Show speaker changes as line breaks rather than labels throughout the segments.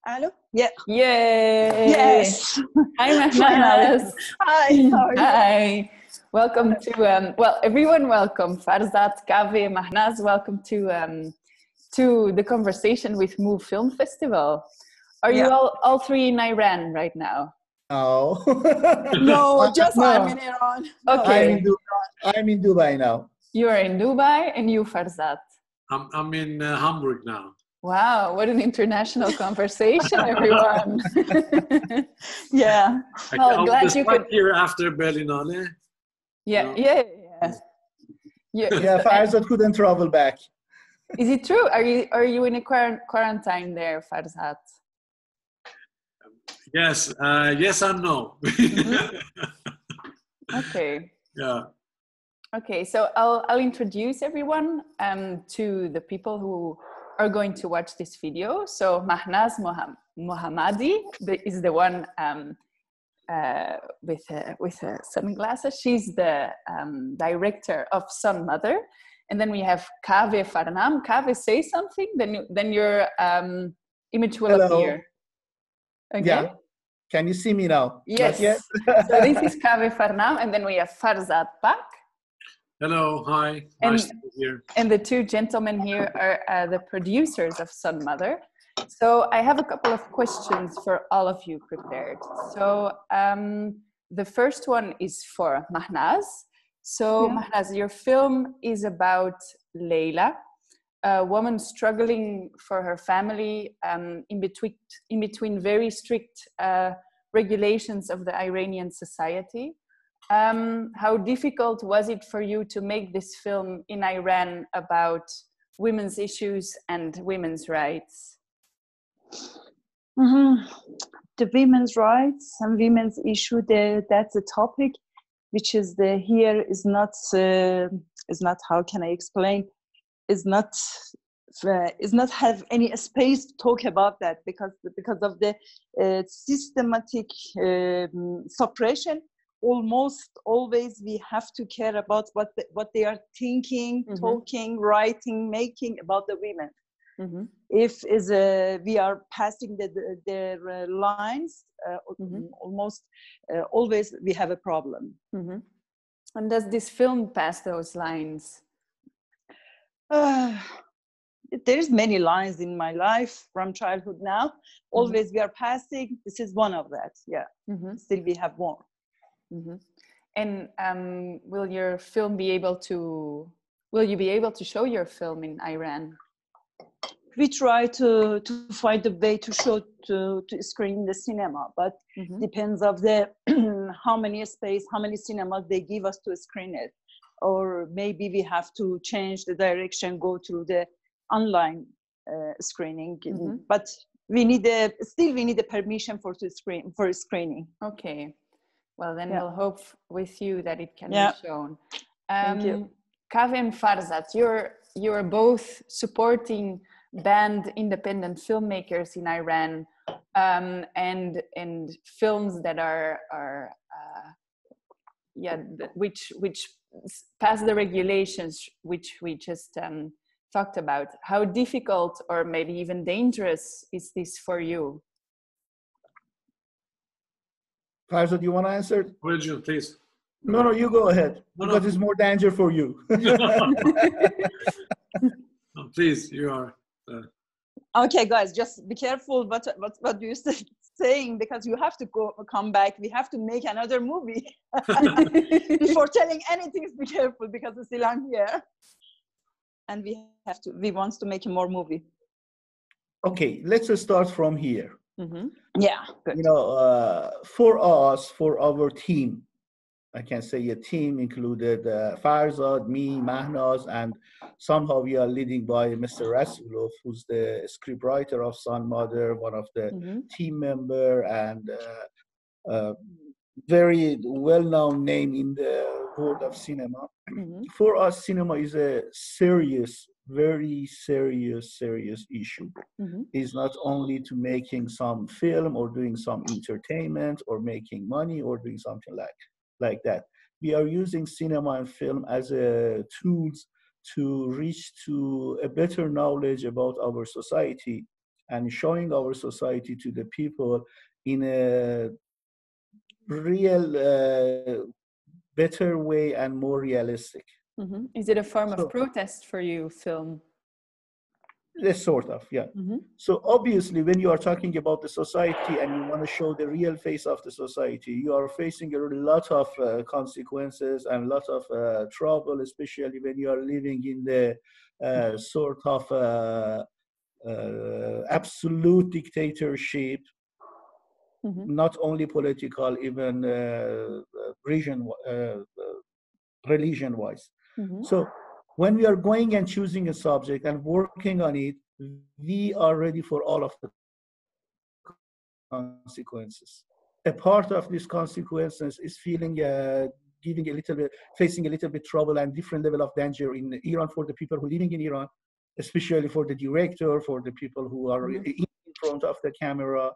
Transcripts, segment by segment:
Hello? Yeah.
Yay!
Yes.
Hi, Mahnaz.
Hi. How are you?
Hi. Welcome to well, everyone. Welcome, Farzad, Kaveh, Mahnaz. Welcome to the conversation with MOOOV Film Festival. Are you all three in Iran right now?
No.
No, just
No.
I'm in Iran.
Okay.
I'm in Dubai now.
You are in Dubai, and you, Farzad.
I'm in Hamburg now.
Wow, what an international conversation, everyone.
Yeah.
Well, glad you could.
Here after Berlinale.
Yeah.
Yeah, Farzad couldn't travel back.
Is it true? Are you in a quarantine there, Farzad?
Yes, yes and no.
Okay.
Yeah.
Okay, so I'll introduce everyone to the people who are going to watch this video. So Mahnaz Mohammadi is the one with sunglasses. She's the director of Son-Mother. And then we have Kaveh Farnam. Kaveh, say something, then your image will appear. Okay?
Yeah. Can you see me now?
Yes. So this is Kaveh Farnam, and then we have Farzad Pak.
Hello, hi. Nice to be here.
And the two gentlemen here are the producers of Son-Mother. So I have a couple of questions for all of you prepared. So the first one is for Mahnaz. So Mahnaz, your film is about Leila, a woman struggling for her family in between very strict regulations of the Iranian society. How difficult was it for you to make this film in Iran about women's issues and women's rights?
The women's rights and women's issue, that's a topic which is here is not how can I explain, is not have any space to talk about that because of the systematic suppression. Almost always we have to care about what they are thinking, talking, writing, making about the women. If we are passing their lines, almost always we have a problem.
And does this film pass those lines?
There's many lines in my life from childhood now. Always we are passing. This is one of that. Yeah. Still we have more.
And will you be able to show your film in Iran?
We try to find a way to show to screen in the cinema, but depends of the how many cinemas they give us to screen it, or maybe we have to change the direction, go through the online screening. But we need the permission for screening.
Okay. Well, then we'll hope with you that it can be shown.
Thank you.
Kaveh and Farzad, you're both supporting banned independent filmmakers in Iran, and films that which pass the regulations which we just talked about. How difficult or maybe even dangerous is this for you?
Farzad, do you want to answer?
Virgil, please.
No, you go ahead. Because it's more danger for you.
No, please, you are.
Okay, guys, just be careful what you're saying, because you have to come back. We have to make another movie. Before telling anything, be careful, because still I'm here. And we want to make a more movie.
Okay, let's start from here.
Yeah, good.
For us, for our team, I can say a team included Farzad, me, Mahnaz, and somehow we are leading by Mr. Rasulov, who's the scriptwriter of Son-Mother, one of the team member, and very well-known name in the world of cinema. For us, cinema is a very serious issue. It's not only to making some film or doing some entertainment or making money or doing something like that. We are using cinema and film as a tools to reach to a better knowledge about our society and showing our society to the people in a real better way and more realistic.
Mm-hmm. Is it a form of protest for you, film?
This sort of, yeah. Mm-hmm. So obviously, when you are talking about the society and you want to show the real face of the society, you are facing a lot of consequences and a lot of trouble, especially when you are living in the sort of absolute dictatorship, mm-hmm. not only political, even religion-wise. Mm-hmm. So when we are going and choosing a subject and working on it, we are ready for all of the consequences. A part of these consequences is facing a little bit trouble and different level of danger in Iran for the people who are living in Iran, especially for the director, for the people who are mm-hmm. in front of the camera.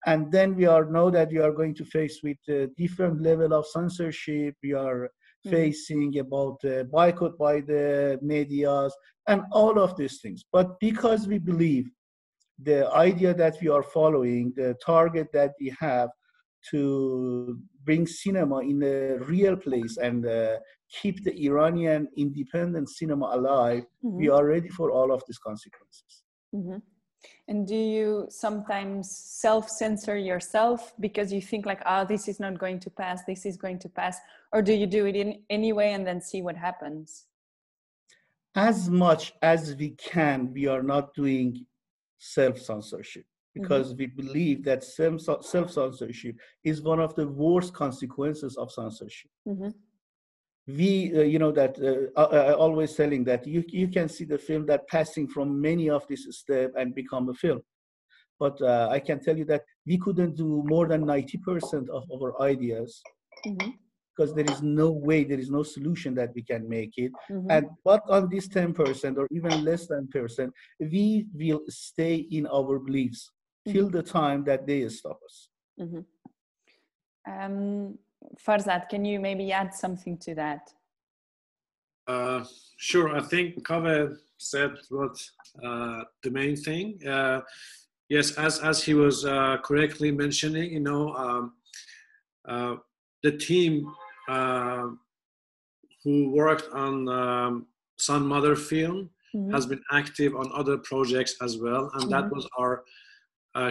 And then we know that we are going to face with a different level of censorship. We are facing about boycott by the medias and all of these things. But because we believe the idea that we are following, the target that we have to bring cinema in a real place and keep the Iranian independent cinema alive, mm-hmm. we are ready for all of these consequences.
Mm-hmm. And do you sometimes self-censor yourself because you think like, this is not going to pass, this is going to pass? Or do you do it in anyway and then see what happens?
As much as we can, we are not doing self-censorship because mm-hmm. we believe that self-censorship is one of the worst consequences of censorship. Mm-hmm. I always telling that you can see the film that passing from many of these steps and become a film. But I can tell you that we couldn't do more than 90% of our ideas mm-hmm. because there is no way, there is no solution that we can make it. Mm-hmm. But on this 10% or even less than %, we will stay in our beliefs mm-hmm. till the time that they stop us.
Mm-hmm. Farzad, can you maybe add something to that?
Sure. I think Kaveh said what the main thing. Yes, as he was correctly mentioning, the team who worked on Son-Mother film mm-hmm. has been active on other projects as well, and mm-hmm. that was our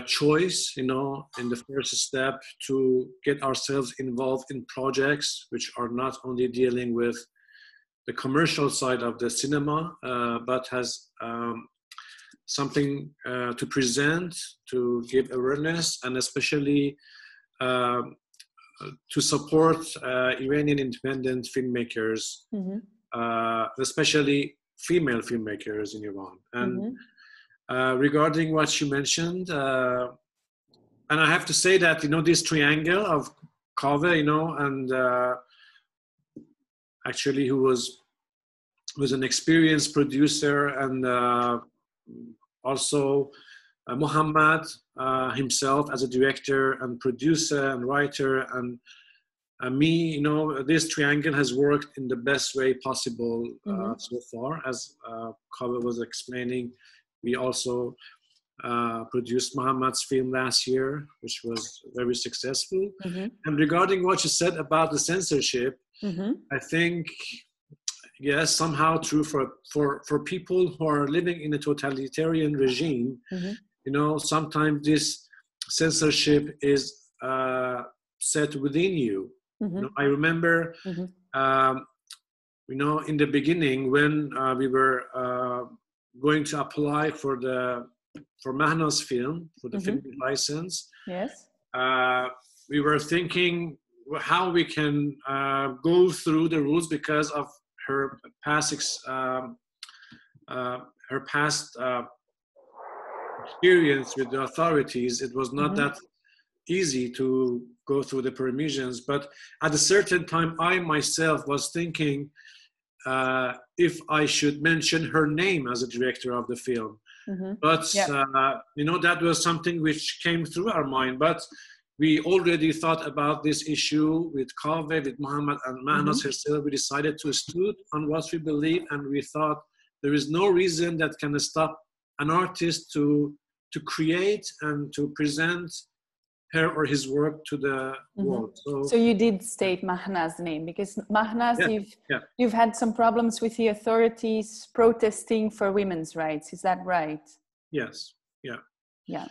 choice, in the first step to get ourselves involved in projects which are not only dealing with the commercial side of the cinema, but has something to present, to give awareness, and especially to support Iranian independent filmmakers, mm-hmm. Especially female filmmakers in Iran. And mm-hmm. Regarding what you mentioned, and I have to say that, this triangle of Kaveh, and actually who was an experienced producer, and also Mohammad himself as a director and producer and writer, and me, this triangle has worked in the best way possible mm-hmm. So far. As Kaveh was explaining, we also produced Mohammad's film last year, which was very successful. Mm-hmm. And regarding what you said about the censorship, mm-hmm. I think, yes, somehow true for people who are living in a totalitarian regime, mm-hmm. Sometimes this censorship is set within you. Mm-hmm. I remember, mm-hmm. In the beginning when we were going to apply for Mahnaz film, for the mm-hmm. film license. Yes. We were thinking how we can go through the rules because of her past experience with the authorities. It was not mm-hmm. that easy to go through the permissions, but at a certain time I myself was thinking if I should mention her name as a director of the film. Mm-hmm. But, yep. That was something which came through our mind. But we already thought about this issue with Kaveh, with Mohammad and Mahnaz mm-hmm. herself. We decided to stood on what we believe, and we thought there is no reason that can stop an artist to to create and to present her or his work to the world.
So you did state Mahnaz's name, because Mahnaz, you've had some problems with the authorities protesting for women's rights. Is that right?
Yes. Yeah.
Yeah.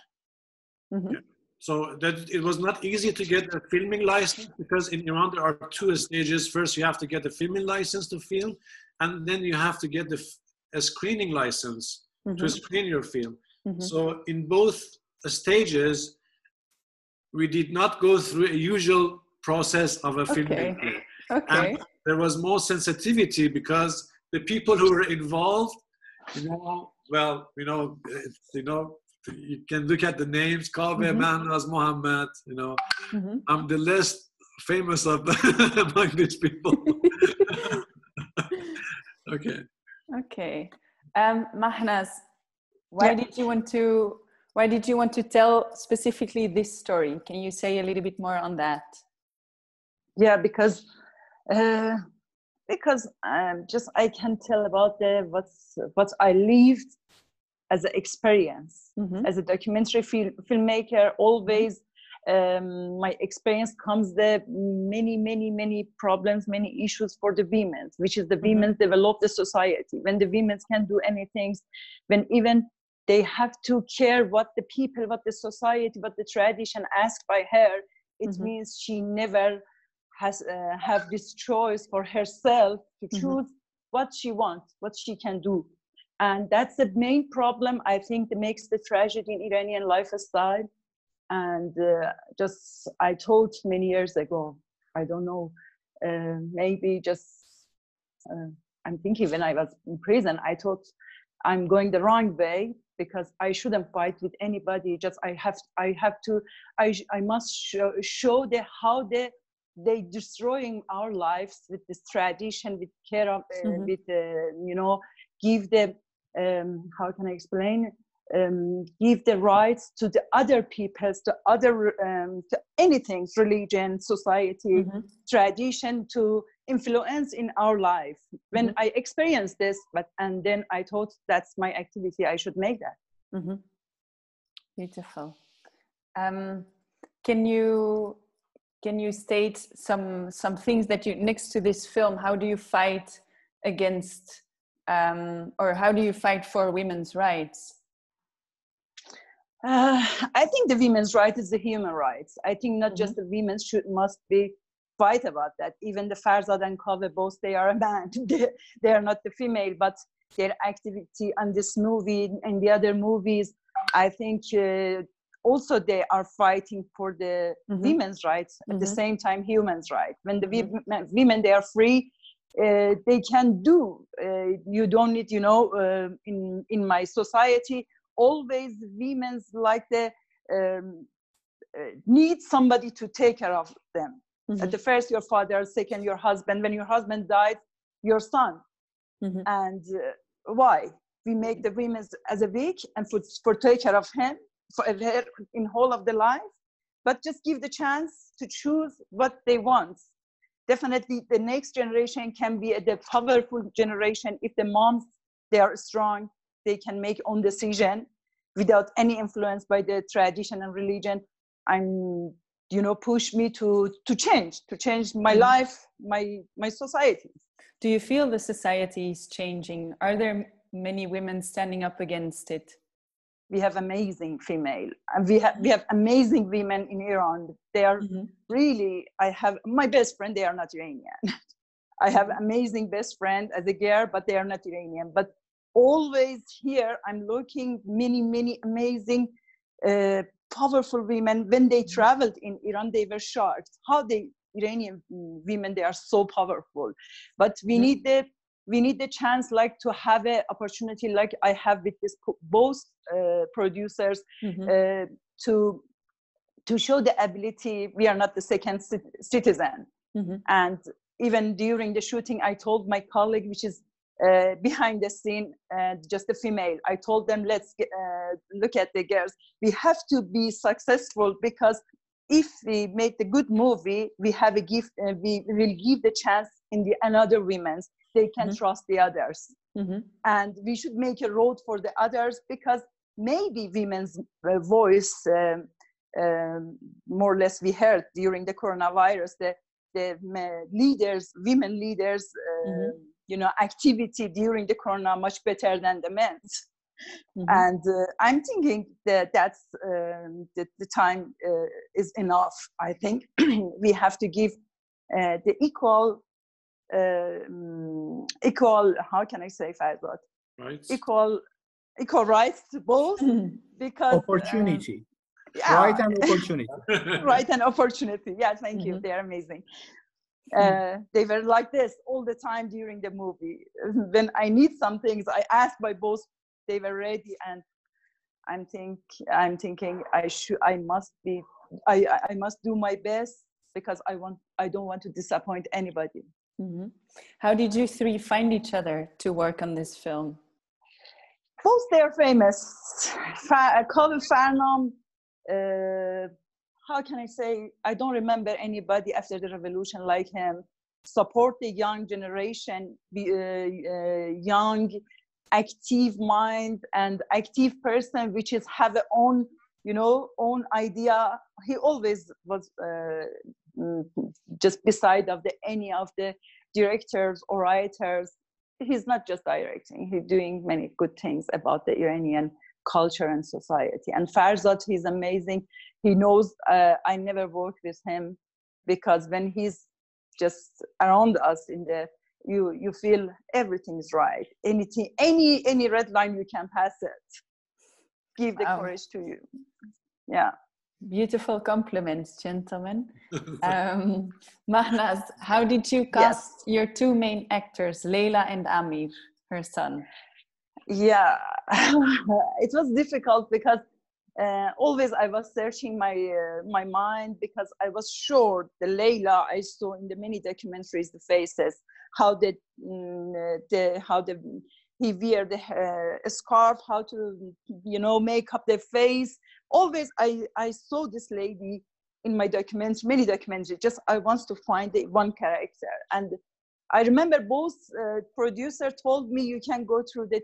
Yeah. So that it was not easy to get a filming license, because in Iran there are two stages. First, you have to get a filming license to film, and then you have to get a screening license to screen your film. So in both stages, we did not go through a usual process of a filmmaker.
Okay.
And there was more sensitivity because the people who were involved, you can look at the names, Kaveh Mahnaz Mohammadi, I'm the least famous of among these people. Okay.
Mahnaz, why did you want to tell specifically this story? Can you say a little bit more on that?
Yeah, because I can tell about what I lived as an experience as a documentary filmmaker. Always my experience comes the many problems, many issues for the women, which is the women develop the society. When the women can't do anything, when even they have to care what the people, what the society, what the tradition asked by her, it means she never has have this choice for herself to choose what she wants, what she can do. And that's the main problem, I think, that makes the tragedy in Iranian lifestyle. And I thought many years ago, I don't know, maybe I'm thinking when I was in prison, I thought I'm going the wrong way, because I shouldn't fight with anybody. I must show how they destroying our lives with this tradition, with care of, give the, how can I explain? Give the rights to the other peoples, to anything, religion, society, tradition, to influence in our life. When I experienced this, and then I thought that's my activity, I should make that.
Beautiful. Can you state some things that you, next to this film, how do you fight against, or how do you fight for women's rights?
I think the women's right is the human rights. I think not just the women must be fight about that. Even the Farzad and Kaveh, both they are a man. They are not the female, but their activity on this movie and the other movies, I think also they are fighting for the women's rights at the same time human's rights. When the women they are free, they can do. You don't need, in my society, always women's like the need somebody to take care of them. At the first, your father; second, your husband. When your husband died, your son. And why we make the women as a weak and for take care of him for her in whole of the life, but just give the chance to choose what they want. Definitely, the next generation can be the powerful generation if the moms they are strong. They can make own decision without any influence by the tradition and religion. I'm, push me to change my life, my society.
Do you feel the society is changing? Are there many women standing up against it?
We have amazing female, and we have amazing women in Iran. They are really. I have my best friend. They are not Iranian. I have amazing best friend as a girl, but they are not Iranian. But always here, I'm looking many amazing, powerful women. When they traveled in Iran, they were shocked how the Iranian women they are so powerful. But we need the chance, like to have an opportunity, like I have with this both producers, to show the ability. We are not the second citizen, and even during the shooting, I told my colleague, which is behind the scene, just a female, I told them, let's look at the girls. We have to be successful, because if we make the good movie, we have a gift, we will give the chance in the another women's. They can trust the others. And we should make a road for the others, because maybe women's voice, more or less we heard during the coronavirus, the leaders, women leaders, activity during the corona much better than the men's. And I'm thinking that that's the time is enough. I think we have to give the equal, how can I say, Farzad?
Right.
Equal rights to both, because
opportunity.
Yeah.
Right and opportunity.
Right and opportunity. Yeah, thank you. They are amazing. They were like this all the time during the movie. When I need some things, I ask my boss. They were ready, and I'm thinking I must do my best, because I don't want to disappoint anybody.
How did you three find each other to work on this film?
Both they're famous. Kaveh Farnam, how can I say? I don't remember anybody after the revolution like him. Support the young generation, young, active mind and active person, which is have a own idea. He always was just beside of any of the directors or writers. He's not just directing, he's doing many good things about the Iranian culture and society. And Farzad, he's amazing. He knows I never worked with him, because when he's just around us you feel everything is right. Anything, any red line, you can pass it. Give the courage to you. Yeah.
Beautiful compliments, gentlemen. Mahnaz, how did you cast your two main actors, Leila and Amir, her son?
Yeah, it was difficult, because always I was searching my mind, because I was sure the Leila I saw in the many documentaries, the faces, how he wear the scarf, how to make up the face. Always I saw this lady in my documents, many documentaries. Just I want to find the one character, and I remember both producers told me you can go through the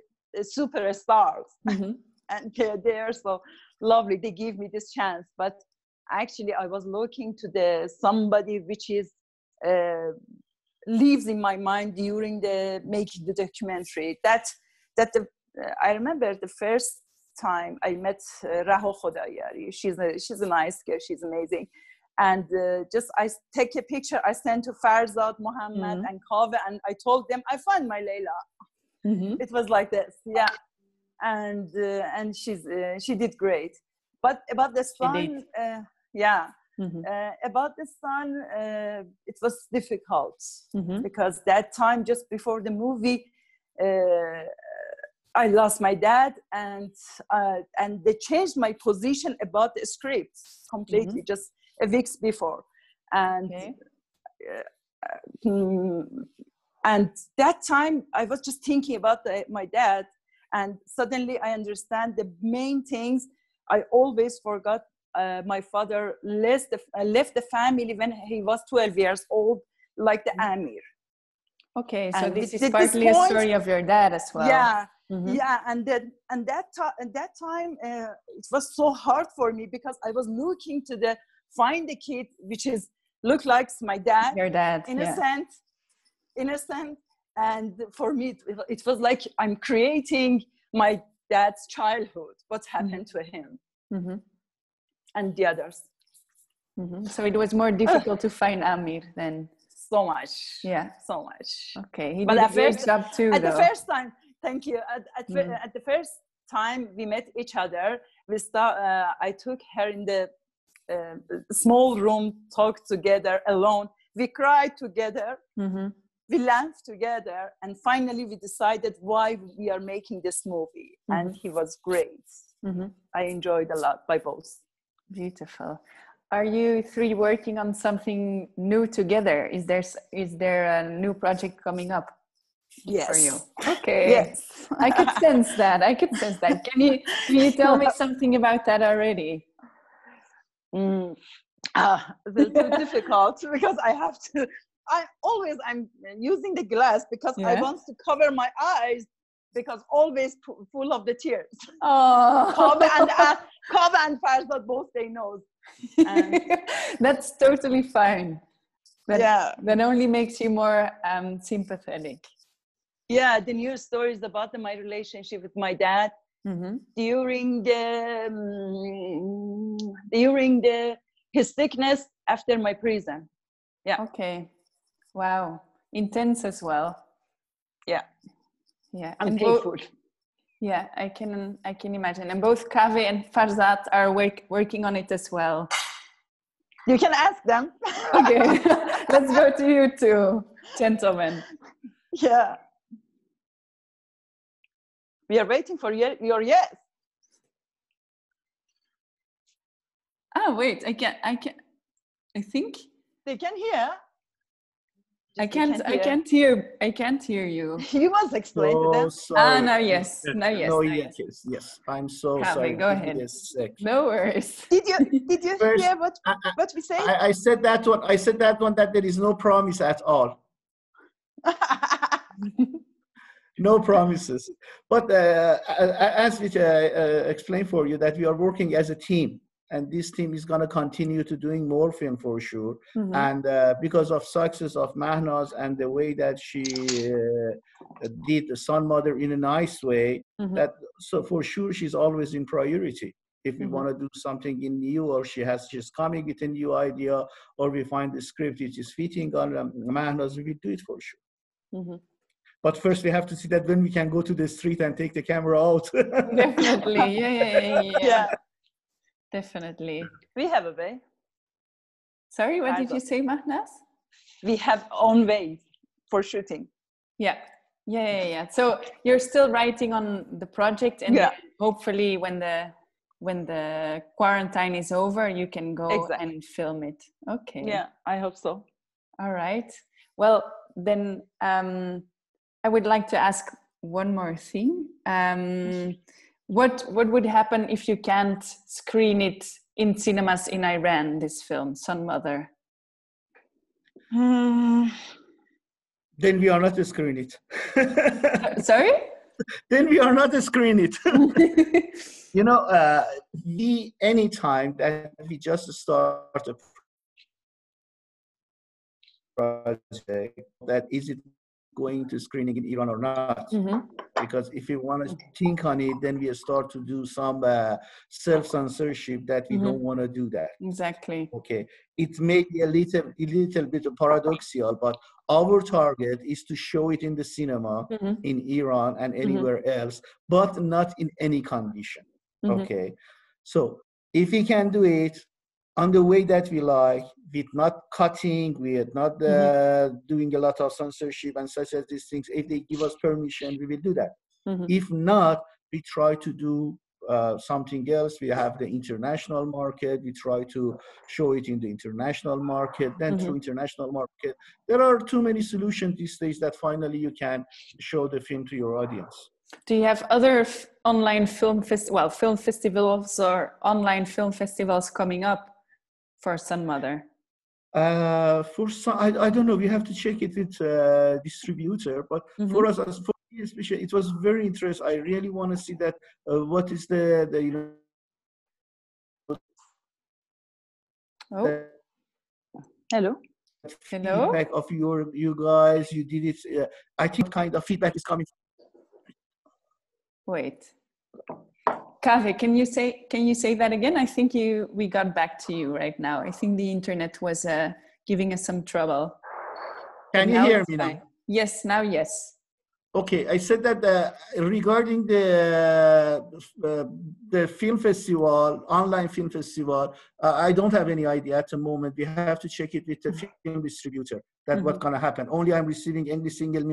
superstars, and they are so lovely. They give me this chance, but actually I was looking to somebody which is lives in my mind during the making the documentary. I remember the first time I met Raho Khodayari. She's a nice girl. She's amazing. And just I take a picture. I sent to Farzad, Mohammed, and Kaveh, and I told them I found my Leila. It was like this, yeah. And she did great. But about the son, about the son, it was difficult, because that time, just before the movie, I lost my dad, and they changed my position about the script completely, just a week before, and and that time I was just thinking about my dad, and suddenly I understand the main things I always forgot. My father left the family when he was 12 years old, like the Amir.
Okay, so this is partly a story of your dad as well.
Yeah, yeah, and that time it was so hard for me, because I was looking to find the kid which is look like my dad.
Your dad,
innocent, and for me it was like I'm creating my dad's childhood. What happened to him? And the others.
So it was more difficult to find Amir then.
So much.
Yeah.
So much.
Okay. He did a great job too,
the first time, thank you. At the first time we met each other, I took her in the small room, talked together alone. We cried together. We laughed together. And finally we decided why we are making this movie. And he was great. I enjoyed a lot by both.
Beautiful. Are you three working on something new together? Is there a new project coming up?
Yes.
For you? Okay.
Yes.
I could sense that. Can you tell me something about that already?
It's too difficult, because I'm using the glass, because I want to cover my eyes, because always full of the tears.
Oh,
Kaveh and Farzad both they know.
That's totally fine. That only makes you more sympathetic.
Yeah, the news stories about my relationship with my dad during his sickness after my prison. Yeah.
Okay. Wow. Intense as well.
Yeah.
Yeah.
And painful.
Yeah, I can imagine. And both Kaveh and Farzad are working on it as well.
You can ask them.
Okay. Let's go to you two, gentlemen.
Yeah. We are waiting for your yes.
Oh, wait, I think
they can hear.
I can't hear you.
You must explain to them.
Sorry.
Now yes.
Yes. I'm so
Kaveh,
sorry.
Go ahead. No worries.
Did you
First,
hear what we say?
I said that one that there is no promise at all. No promises. But as we explained for you, that we are working as a team. And this team is going to continue to doing more film for sure. And because of success of Mahnaz and the way that she did the Son-Mother in a nice way, so for sure she's always in priority. If we want to do something in new, or she's coming with a new idea, or we find the script which is fitting on Mahnaz, we will do it for sure. But first we have to see that when we can go to the street and take the camera out.
Definitely, yeah. Definitely.
We have a way.
Sorry, what did you say, Mahnaz?
We have own way for shooting.
Yeah. So you're still writing on the project, and hopefully when the quarantine is over, you can go and film it. Okay.
Yeah, I hope so.
All right. Well, then I would like to ask one more thing. What would happen if you can't screen it in cinemas in Iran, this film, Son-Mother?
Then we are not screen it.
Sorry?
Then we are not screen it. You know, anytime that we just start a project, that is it going to screening in Iran or not? Because if you want to think on it, then we start to do some self-censorship that we don't want to do that.
Exactly.
Okay. It may be a little bit paradoxical, but our target is to show it in the cinema in Iran and anywhere else, but not in any condition. Okay. So if we can do it on the way that we like, with not cutting, with not doing a lot of censorship and such as these things, if they give us permission, we will do that. If not, we try to do something else. We have the international market. We try to show it in the international market. Then through international market, there are too many solutions these days that finally you can show the film to your audience.
Do you have other online film festivals or online film festivals coming up for Son-Mother?
For some, I don't know. We have to check it with distributor. But for us, for me especially, it was very interesting. I really want to see that. What is the
Hello.
Feedback of you guys? You did it. I think kind of feedback is coming.
Wait. Kaveh, can you say that again? I think we got back to you right now. I think the internet was giving us some trouble.
Can you hear me now?
Yes, now yes.
Okay, I said that regarding the film festival, online film festival, I don't have any idea at the moment. We have to check it with the film distributor. That's what's going to happen. Only I'm receiving every single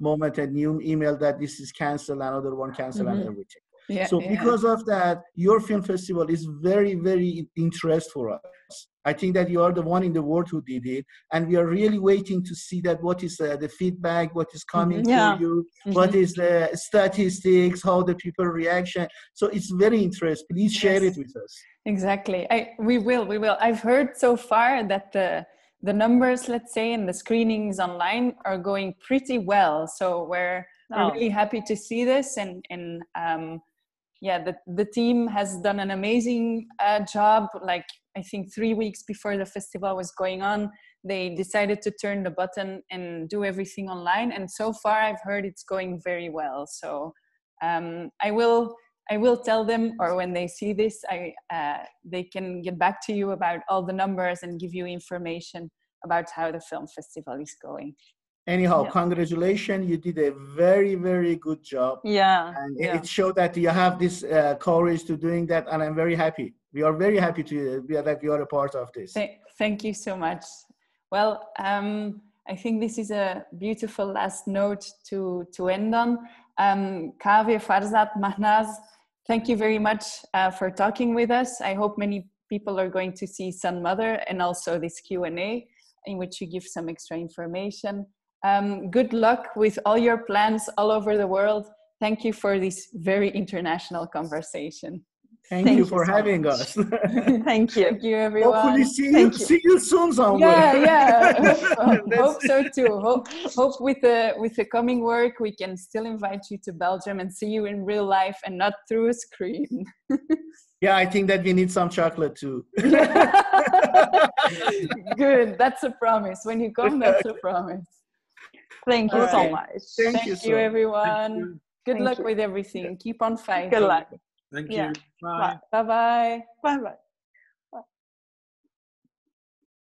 moment a new email that this is canceled, another one canceled, and everything.
Yeah,
so because of that, your film festival is very, very interesting for us. I think that you are the one in the world who did it, and we are really waiting to see that what is the feedback, what is coming for you, what is the statistics, how the people reaction. So it's very interesting. Please share it with us.
Exactly. We will. I've heard so far that the numbers, let's say, and the screenings online are going pretty well. So we're really happy to see this, and yeah, the team has done an amazing job. Like, I think 3 weeks before the festival was going on, they decided to turn the button and do everything online, and so far I've heard it's going very well. So I will tell them, or when they see this, they can get back to you about all the numbers and give you information about how the film festival is going.
Anyhow, congratulations. You did a very, very good job.
Yeah.
And it showed that you have this courage to doing that. And I'm very happy. We are very happy that you are a part of this.
Thank you so much. Well, I think this is a beautiful last note to end on. Kaveh, Farzad, Mahnaz, thank you very much for talking with us. I hope many people are going to see Son-Mother and also this Q&A in which you give some extra information. Good luck with all your plans all over the world. Thank you for this very international conversation.
Thank you for having us.
Thank you.
Thank you, everyone.
Hopefully see you soon somewhere.
Hope so too. Hope with the coming work, we can still invite you to Belgium and see you in real life and not through a screen.
Yeah, I think that we need some chocolate too.
Good, that's a promise. When you come, that's a promise.
Thank you so much.
Thank you,
everyone. Good luck with everything. Keep on fighting.
Good luck.
Thank you. Bye.
Bye-bye.
Bye-bye.